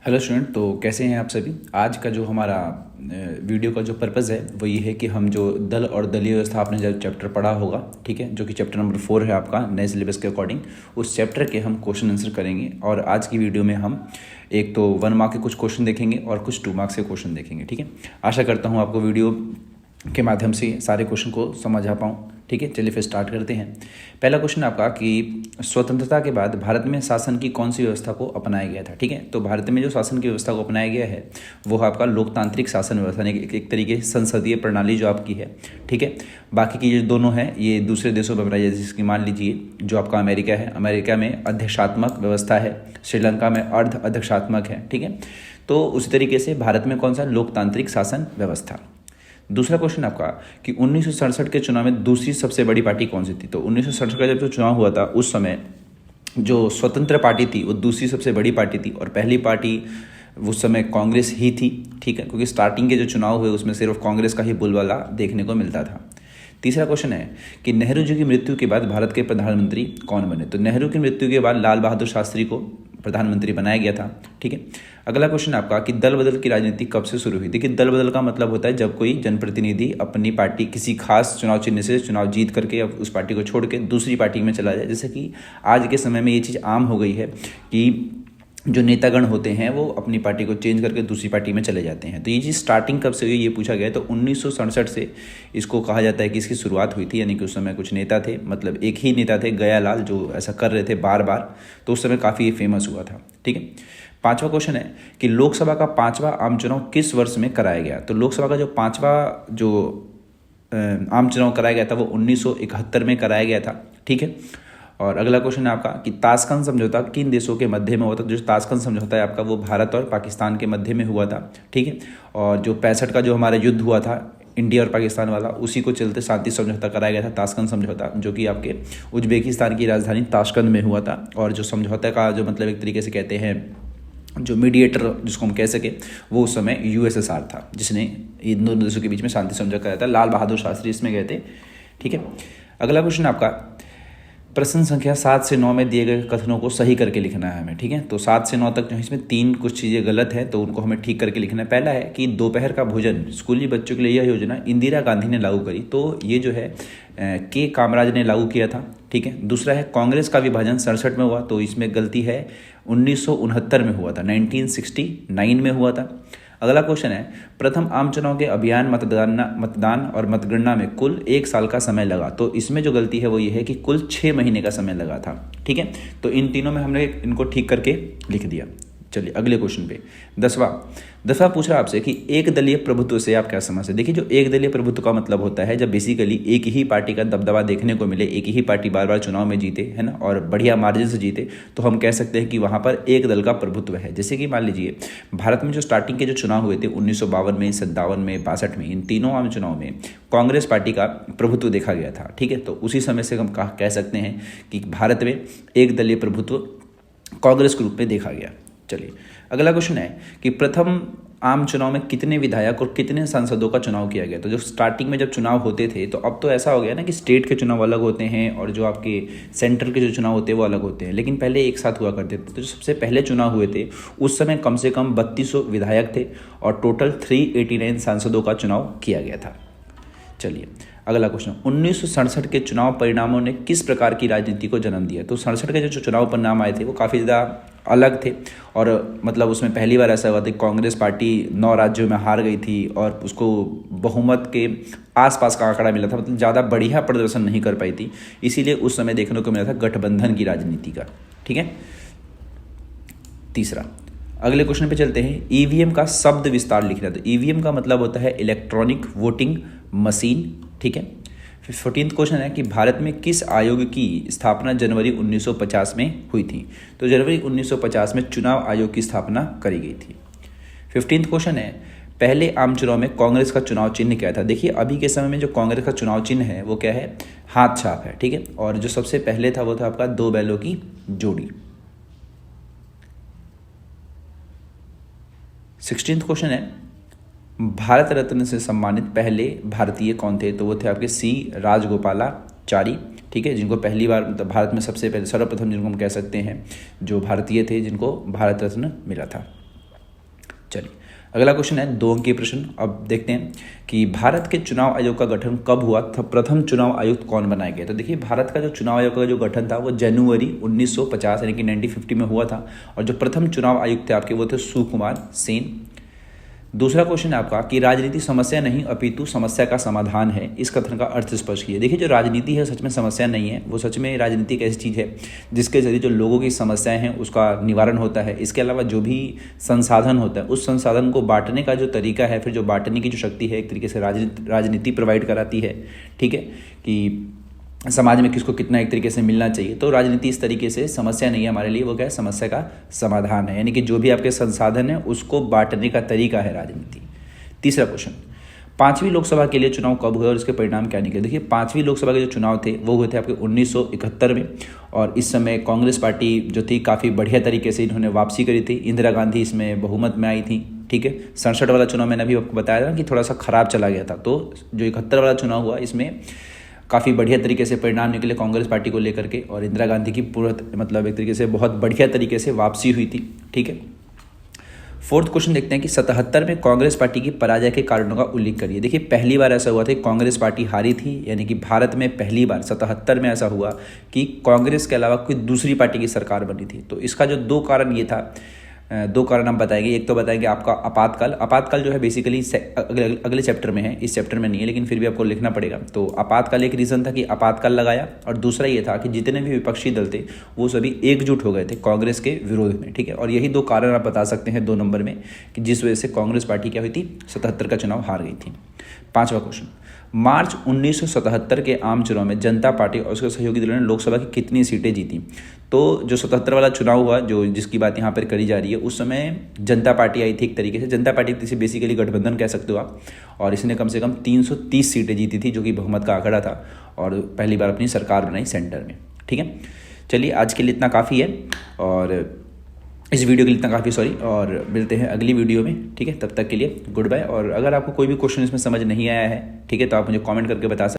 Hello student. तो कैसे हैं आप सभी। आज का जो हमारा वीडियो का जो पर्पज़ है वो ये है कि हम जो दल और दलीय व्यवस्था आपने जब चैप्टर पढ़ा होगा, ठीक है, जो कि चैप्टर नंबर 4 है आपका नए सिलेबस के अकॉर्डिंग, उस चैप्टर के हम क्वेश्चन आंसर करेंगे। और आज की वीडियो में हम एक तो 1 मार्क के कुछ क्वेश्चन देखेंगे और कुछ 2 मार्क्स के क्वेश्चन देखेंगे। ठीक है, आशा करता हूँ आपको वीडियो के माध्यम से सारे क्वेश्चन को समझ आ पाऊँ। ठीक है, चलिए फिर स्टार्ट करते हैं। पहला क्वेश्चन आपका कि स्वतंत्रता के बाद भारत में शासन की कौन सी व्यवस्था को अपनाया गया था। ठीक है, तो भारत में जो शासन की व्यवस्था को अपनाया गया है वो है आपका लोकतांत्रिक शासन व्यवस्था, यानी एक तरीके से संसदीय प्रणाली जो आपकी है। ठीक है, बाकी की जो दोनों हैं ये दूसरे देशों में अपनाई, जैसे मान लीजिए जो आपका अमेरिका है, अमेरिका में अध्यक्षात्मक व्यवस्था है, श्रीलंका में अर्ध अध्यक्षात्मक है। ठीक है, तो उसी तरीके से भारत में कौन सा लोकतांत्रिक शासन व्यवस्था। दूसरा क्वेश्चन आपका कि 1967 के चुनाव में दूसरी सबसे बड़ी पार्टी कौन सी थी। तो 1967 का जब जो चुनाव हुआ था उस समय जो स्वतंत्र पार्टी थी वो दूसरी सबसे बड़ी पार्टी थी और पहली पार्टी उस समय कांग्रेस ही थी। ठीक है, क्योंकि स्टार्टिंग के जो चुनाव हुए उसमें सिर्फ कांग्रेस का ही बोलबाला देखने को मिलता था। तीसरा क्वेश्चन है कि नेहरू जी की मृत्यु के बाद भारत के प्रधानमंत्री कौन बने। तो नेहरू की मृत्यु के बाद लाल बहादुर शास्त्री को प्रधानमंत्री बनाया गया था। ठीक है, अगला क्वेश्चन आपका कि दल बदल की राजनीति कब से शुरू हुई। देखिए, दल बदल का मतलब होता है जब कोई जनप्रतिनिधि अपनी पार्टी किसी खास चुनाव चिन्ह से चुनाव जीत करके अब उस पार्टी को छोड़ के दूसरी पार्टी में चला जाए। जैसे कि आज के समय में ये चीज़ आम हो गई है कि जो नेतागण होते हैं वो अपनी पार्टी को चेंज करके दूसरी पार्टी में चले जाते हैं। तो ये चीज़ स्टार्टिंग कब से हुई ये पूछा गया, तो 1967 से इसको कहा जाता है कि इसकी शुरुआत हुई थी। यानी कि उस समय कुछ नेता थे, मतलब एक ही नेता थे गयालाल, जो ऐसा कर रहे थे बार बार, तो उस समय काफ़ी फेमस हुआ था। ठीक है, पांचवा क्वेश्चन है कि लोकसभा का 5वां आम चुनाव किस वर्ष में कराया गया। तो लोकसभा का जो 5वां जो आम चुनाव कराया गया था वो 1971 में कराया गया था। ठीक है, और अगला क्वेश्चन है आपका कि ताशकंद समझौता किन देशों के मध्य में हुआ था। जो ताशकंद समझौता है आपका वो भारत और पाकिस्तान के मध्य में हुआ था। ठीक है, और जो 65 का जो हमारा युद्ध हुआ था इंडिया और पाकिस्तान वाला, उसी को चलते शांति समझौता कराया गया था, ताशकंद समझौता, जो कि आपके उज्बेकिस्तान की राजधानी ताशकंद में हुआ था। और जो समझौता का जो मतलब एक तरीके से कहते हैं जो मीडिएटर जिसको हम कह सके वो उस समय यूएसएसआर था, जिसने इन दोनों देशों के बीच में शांति समझौता कराया था। लाल बहादुर शास्त्री इसमें गए थे। ठीक है, अगला क्वेश्चन आपका प्रश्न संख्या 7 से 9 में दिए गए कथनों को सही करके लिखना है हमें। ठीक है, तो 7 से 9 तक जो है इसमें 3 कुछ चीज़ें गलत हैं तो उनको हमें ठीक करके लिखना है। पहला है कि दोपहर का भोजन स्कूली बच्चों के लिए यह योजना इंदिरा गांधी ने लागू करी, तो ये जो है के कामराज ने लागू किया था। ठीक है, दूसरा है कांग्रेस का विभाजन 67 में हुआ, तो इसमें गलती है 1969 में हुआ था, 1969 में हुआ था। अगला क्वेश्चन है प्रथम आम चुनाव के अभियान मतदान और मतगणना में कुल 1 साल का समय लगा, तो इसमें जो गलती है वो ये है कि कुल 6 महीने का समय लगा था। ठीक है, तो इन तीनों में हमने इनको ठीक करके लिख दिया। चलिए अगले क्वेश्चन पे 10वां पूछ रहा आपसे कि एक दलीय प्रभुत्व से आप क्या समझते हैं। देखिए, जो एक दलीय प्रभुत्व का मतलब होता है जब बेसिकली एक ही पार्टी का दबदबा देखने को मिले, एक ही पार्टी बार बार चुनाव में जीते, है ना, और बढ़िया मार्जिन से जीते, तो हम कह सकते हैं कि वहाँ पर एक दल का प्रभुत्व है। जैसे कि मान लीजिए भारत में जो स्टार्टिंग के जो चुनाव हुए थे 1952 में, 57 में, 62 में, इन तीनों आम चुनाव में कांग्रेस पार्टी का प्रभुत्व देखा गया था। ठीक है, तो उसी समय से हम कह सकते हैं कि भारत में एक दलीय प्रभुत्व कांग्रेस के रूप में देखा गया। चलिए अगला क्वेश्चन है कि प्रथम आम चुनाव में कितने विधायक और कितने सांसदों का चुनाव किया गया। तो जो स्टार्टिंग में जब चुनाव होते थे तो अब तो ऐसा हो गया ना कि स्टेट के चुनाव अलग होते हैं और जो आपके सेंट्रल के जो चुनाव होते हैं वो अलग होते हैं, लेकिन पहले एक साथ हुआ करते थे। तो जो सबसे पहले चुनाव हुए थे उस समय कम से कम 3200 विधायक थे और टोटल 389 सांसदों का चुनाव किया गया था। चलिए अगला क्वेश्चन, 1967 के चुनाव परिणामों ने किस प्रकार की राजनीति को जन्म दिया। तो 67 के जो चुनाव परिणाम आए थे वो काफ़ी ज़्यादा अलग थे और मतलब उसमें पहली बार ऐसा हुआ था कांग्रेस पार्टी 9 राज्यों में हार गई थी और उसको बहुमत के आसपास का आंकड़ा मिला था, मतलब ज़्यादा बढ़िया प्रदर्शन नहीं कर पाई थी, इसीलिए उस समय देखने को मिला था गठबंधन की राजनीति का। ठीक है, तीसरा अगले क्वेश्चन पे चलते हैं। ईवीएम का शब्द विस्तार लिखना। तो ईवीएम का मतलब होता है इलेक्ट्रॉनिक वोटिंग मशीन। ठीक है, फिर 14वां क्वेश्चन है कि भारत में किस आयोग की स्थापना जनवरी 1950 में हुई थी। तो जनवरी 1950 में चुनाव आयोग की स्थापना करी गई थी। 15वां क्वेश्चन है पहले आम चुनाव में कांग्रेस का चुनाव चिन्ह क्या था। देखिए, अभी के समय में जो कांग्रेस का चुनाव चिन्ह है वो क्या है, हाथ छाप है। ठीक है, और जो सबसे पहले था वो था आपका 2 बैलों की जोड़ी। 16वां क्वेश्चन है भारत रत्न से सम्मानित पहले भारतीय कौन थे। तो वो थे आपके सी राजगोपालाचारी। ठीक है, जिनको पहली बार मतलब भारत में सबसे पहले सर्वप्रथम जिनको हम कह सकते हैं जो भारतीय थे जिनको भारत रत्न मिला था। चलिए अगला क्वेश्चन है 2 अंकीय प्रश्न। अब देखते हैं कि भारत के चुनाव आयोग का गठन कब हुआ था, प्रथम चुनाव आयुक्त कौन बनाया गया। तो देखिए भारत का जो चुनाव आयोग का जो गठन था वो जनवरी 1950 यानी कि 1950 में हुआ था, और जो प्रथम चुनाव आयुक्त थे आपके वो थे सुकुमार सेन। दूसरा क्वेश्चन है आपका कि राजनीति समस्या नहीं अपितु समस्या का समाधान है, इस कथन का अर्थ स्पष्ट कीजिए। देखिए जो राजनीति है सच में समस्या नहीं है, वो सच में राजनीति एक ऐसी चीज़ है जिसके जरिए जो लोगों की समस्याएं हैं उसका निवारण होता है। इसके अलावा जो भी संसाधन होता है उस संसाधन को बांटने का जो तरीका है, फिर जो बांटने की जो शक्ति है, एक तरीके से राजनीति प्रोवाइड कराती है। ठीक है कि समाज में किसको कितना एक तरीके से मिलना चाहिए। तो राजनीति इस तरीके से समस्या नहीं है हमारे लिए, वो क्या है, समस्या का समाधान है, यानी कि जो भी आपके संसाधन है उसको बांटने का तरीका है राजनीति। तीसरा क्वेश्चन, 5वीं लोकसभा के लिए चुनाव कब हुए और इसके परिणाम क्या निकले। देखिए 5वीं लोकसभा के जो चुनाव थे वो हुए थे आपके 1971 में, और इस समय कांग्रेस पार्टी जो थी काफ़ी बढ़िया तरीके से इन्होंने वापसी करी थी। इंदिरा गांधी इसमें बहुमत में आई थी। ठीक है, 67 वाला चुनाव मैंने अभी आपको बताया था कि थोड़ा सा खराब चला गया था, तो जो 71 वाला चुनाव हुआ इसमें काफ़ी बढ़िया तरीके से परिणाम निकले कांग्रेस पार्टी को लेकर के, और इंदिरा गांधी की पूरा मतलब एक तरीके से बहुत बढ़िया तरीके से वापसी हुई थी। ठीक है, 4th क्वेश्चन देखते हैं कि 77 में कांग्रेस पार्टी की पराजय के कारणों का उल्लेख करिए। देखिए पहली बार ऐसा हुआ था कि कांग्रेस पार्टी हारी थी, यानी कि भारत में पहली बार 77 में ऐसा हुआ कि कांग्रेस के अलावा कोई दूसरी पार्टी की सरकार बनी थी। तो इसका जो 2 कारण ये था, 2 कारण हम बताएंगे। एक तो बताएंगे आपका आपातकाल जो है बेसिकली अगले चैप्टर में है, इस चैप्टर में नहीं है, लेकिन फिर भी आपको लिखना पड़ेगा। तो आपातकाल एक रीज़न था कि आपातकाल लगाया, और दूसरा ये था कि जितने भी विपक्षी दल थे वो सभी एकजुट हो गए थे कांग्रेस के विरोध में। ठीक है, और यही 2 कारण आप बता सकते हैं 2 नंबर में कि जिस वजह से कांग्रेस पार्टी क्या हुई थी, 77 का चुनाव हार गई थी। 5वां क्वेश्चन, मार्च 1977 के आम चुनाव में जनता पार्टी और उसके सहयोगी दलों ने लोकसभा की कितनी सीटें जीती। तो जो 77 वाला चुनाव हुआ, जो जिसकी बात यहाँ पर करी जा रही है, उस समय जनता पार्टी आई थी। एक तरीके से जनता पार्टी इसे बेसिकली गठबंधन कह सकते हो आप, और इसने कम से कम 330 सीटें जीती थी, जो कि बहुमत का आंकड़ा था, और पहली बार अपनी सरकार बनाई सेंटर में। ठीक है, चलिए आज के लिए इतना काफ़ी है, और इस वीडियो के लिए इतना काफ़ी सॉरी, और मिलते हैं अगली वीडियो में। ठीक है, तब तक के लिए गुड बाय। और अगर आपको कोई भी क्वेश्चन इसमें समझ नहीं आया है, ठीक है, तो आप मुझे कमेंट करके बता सकते हैं।